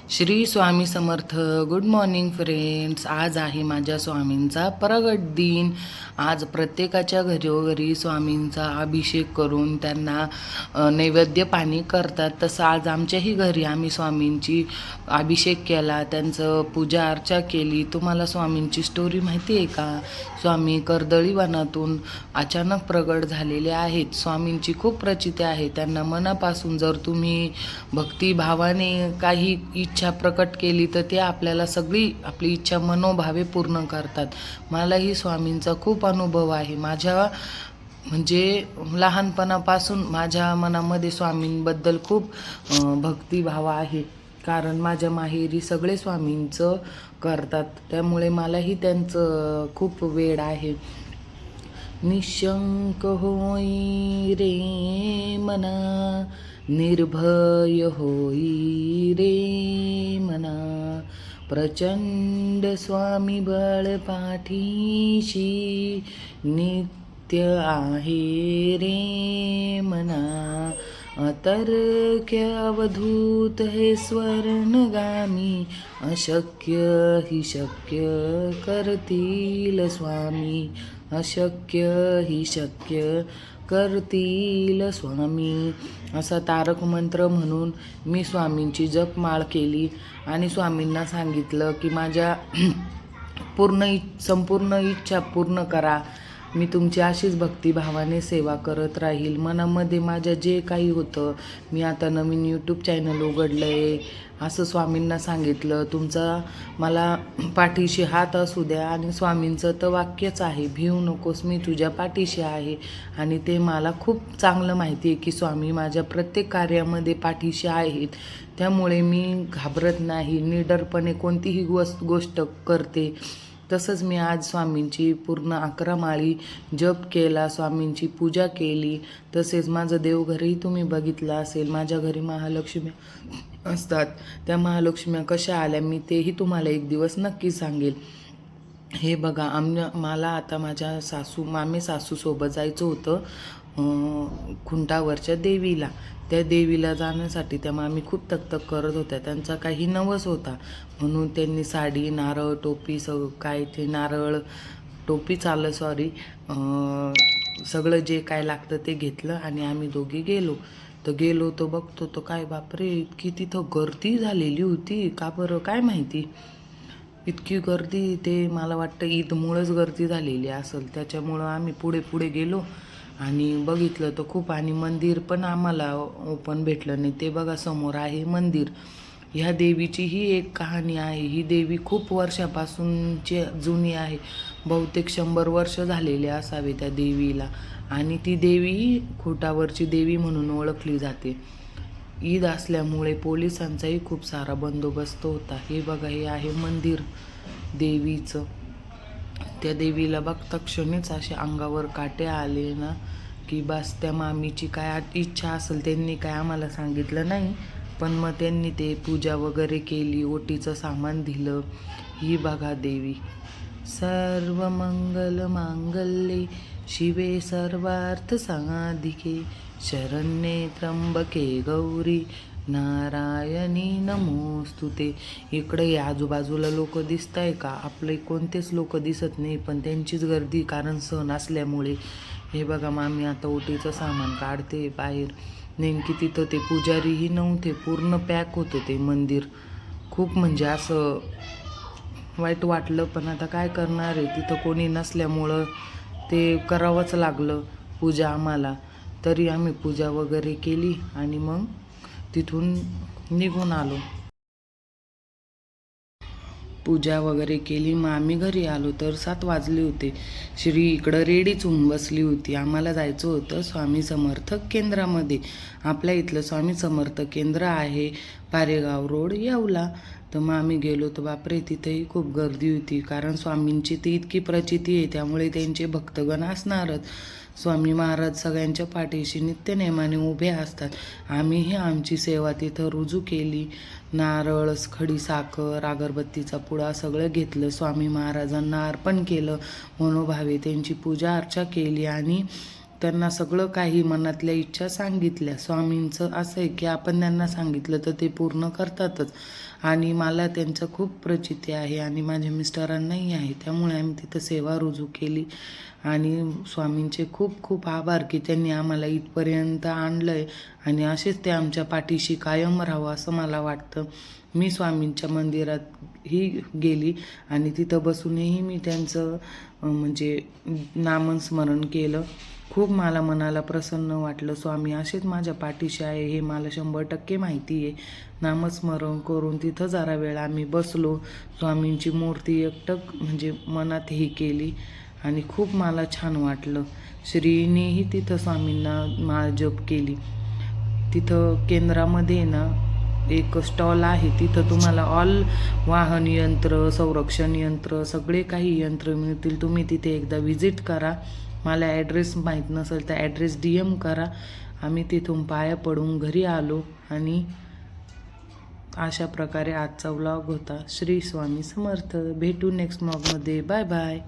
Shri Swami Samarth. Good morning friends. आज आहे माझ्या स्वामींचा प्रगट दिन. आज प्रत्येकाच्या घरोघरी स्वामींचा अभिषेक करून त्यांना नैवेद्य पाणी करतात. तसं आज आमच्याही घरी आम्ही स्वामींची अभिषेक केला, त्यांचं पूजा अर्चा केली. तुम्हाला स्वामींची स्टोरी माहिती आहे का? स्वामी कर्दळी वनातून अचानक प्रगट झालेले आहेत. स्वामींची खूप प्रचिती आहे. त्यांना मनापासून जर तुम्ही भक्तिभावाने काही इच्छा प्रकट केली तर ते आपल्याला सगळी आपली इच्छा मनोभावे पूर्ण करतात. मलाही स्वामींचा खूप अनुभव आहे. माझ्या म्हणजे लहानपणापासून माझ्या मनामध्ये स्वामींबद्दल खूप भक्तिभाव आहे. कारण माझ्या माहेरी सगळे स्वामींचं करतात, त्यामुळे मलाही त्यांचं खूप वेड आहे. निशंक होई रे मना, निर्भय होई रे मना, प्रचंड स्वामी बळ पाठीशी, नित्य आहे रे मना. अतर्क्य अवधूत हे स्वर्णगामी, अशक्य ही शक्य करतील स्वामी, अशक्य ही शक्य करतील स्वामी. असा तारक मंत्र म्हणून मी स्वामींची जपमाळ केली आणि स्वामींना सांगितलं की माझ्या संपूर्ण इच्छा पूर्ण करा. मी तुमची अशीच भक्तिभावाने सेवा करत राहील. मनामध्ये माझ्या जे काही होतं, मी आता नवीन यूट्यूब चॅनल उघडलं आहे असं स्वामींना सांगितलं. तुमचा मला पाठीशी हात असू द्या. आणि स्वामींचं तर वाक्यच आहे, भिवू नकोस, मी तुझ्या पाठीशी आहे. आणि ते मला खूप चांगलं माहिती आहे की स्वामी माझ्या प्रत्येक कार्यामध्ये पाठीशी आहेत. त्यामुळे मी घाबरत नाही, निडरपणे कोणतीही गोष्ट करते. तसंच मी आज स्वामींची पूर्ण 11 माळी जप केला, स्वामींची पूजा केली. तसेच माझं देवघरही तुम्ही बघितलं असेल. माझ्या घरी महालक्ष्मी असतात. त्या महालक्ष्म्या कशा आल्या मी तेही तुम्हाला एक दिवस नक्की सांगेल. हे बघा, मला आता माझ्या मामे सासूसोबत जायचं होतं खुंटावरच्या देवीला. त्या देवीला जाण्यासाठी त्या मामी खूप तकतक करत होत्या. त्यांचा काही नवस होता म्हणून त्यांनी साडी, नारळ, टोपी, काय ते नारळ टोपी सगळं जे काय लागतं ते घेतलं आणि आम्ही दोघी गेलो तर बघतो तर काय बापरे, इतकी तिथं गर्दी झालेली होती. का बरं काय माहिती इतकी गर्दी. ते मला वाटतं ईदमुळंच गर्दी झालेली असेल, त्याच्यामुळं आम्ही पुढे गेलो आणि बघितलं तर खूप. आणि मंदिर पण आम्हाला ओपन भेटलं नाही. ते बघा समोर आहे मंदिर. ह्या देवीची ही एक कहाणी आहे. ही देवी खूप वर्षापासूनची जुनी आहे. बहुतेक 100 वर्ष झालेले असावे त्या देवीला. आणि ती देवी खुटावरची देवी म्हणून ओळखली जाते. ईद असल्यामुळे पोलिसांचाही खूप सारा बंदोबस्त होता. हे बघा, हे आहे मंदिर देवीचं. त्या देवीला बघता क्षणीच असे अंगावर काटे आले ना, की बस त्या मामीची काय इच्छा असेल त्यांनी काय आम्हाला सांगितलं नाही, पण मग त्यांनी ते पूजा वगैरे केली, ओटीचं सामान दिलं. ही बघा देवी. सर्व मंगल मांगल्ये शिवे सर्वार्थ साधिके, शरण्ये त्र्यंबके गौरी नारायणी नमोस्तुते. इकडे या आजूबाजूला लोक दिसत आहे का? आपले कोणतेच लोक दिसत नाही, पण त्यांचीच गर्दी, कारण सण असल्यामुळे. हे बघा, मामी आता ओटीचं सामान काढते बाहेर. नेमकी तिथं ते पुजारीही नव्हते, पूर्ण पॅक होतं ते मंदिर. खूप म्हणजे असं वाईट वाटलं, पण आता काय करणार आहे, तिथं कोणी नसल्यामुळं ते करावंच लागलं पूजा आम्हाला. तरी आम्ही पूजा वगैरे केली आणि मग तिथून निघून आलो. पूजा वगैरे केली, मग आम्ही घरी आलो तर 7 वाजले होते. श्री इकडं रेडीच होऊन बसली होती. आम्हाला जायचं होतं स्वामी समर्थ केंद्रामध्ये. आपल्या इथलं स्वामी समर्थ केंद्र आहे पारेगाव रोड, येवला. तर मग आम्ही गेलो तर बापरे, तिथेही खूप गर्दी होती. कारण स्वामींची ती इतकी प्रचिती आहे, त्यामुळे त्यांचे भक्तगण असणारच. स्वामी महाराज सगळ्यांच्या पाठीशी नित्यनेमाने उभे असतात. आम्हीही आमची सेवा तिथं रुजू केली. नारळ, खडी साखर, अगरबत्तीचा पुडा सगळं घेतलं. स्वामी महाराजांना अर्पण केलं. मनोभावे त्यांची पूजा अर्चा केली आणि त्यांना सगळं काही मनातल्या इच्छा सांगितल्या. स्वामींचं असं आहे की आपण त्यांना सांगितलं तर ते पूर्ण करतातच आणि मला त्यांचं खूप प्रचिती आहे आणि माझ्या मिस्टरांनाही आहे. त्यामुळे आम्ही तिथं सेवा रुजू केली आणि स्वामींचे खूप खूप आभार की त्यांनी आम्हाला इथपर्यंत आणलं आहे आणि असेच ते आमच्या पाठीशी कायम राहावं असं मला वाटतं. मी स्वामींच्या मंदिरात ही गेली आणि तिथं बसूनही मी त्यांचं म्हणजे नामस्मरण केलं. खूप मला मनाला प्रसन्न वाटलं. स्वामी असेच माझ्या पाठीशी आहे हे मला 100% माहिती आहे. नामस्मरण करून तिथं जरा वेळ आम्ही बसलो. स्वामींची मूर्ती एकटक म्हणजे मनात ही केली आणि खूप मला छान वाटलं. श्रीनेही तिथं स्वामींना माळ जप केली. तिथं केंद्रामध्ये ना एक स्टॉल आहे. तिथं तुम्हाला ऑल वाहन यंत्र, संरक्षण यंत्र सगळे काही यंत्र मिळतील. तुम्ही तिथे एकदा व्हिजिट करा. मला ॲड्रेस माहीत नसेल तर ॲड्रेस DM करा. आम्ही तिथून पाया पडून घरी आलो आणि अशा प्रकारे आजचा व्लॉग होता. श्री स्वामी समर्थ. भेटू नेक्स्ट व्लॉगमध्ये. Bye bye.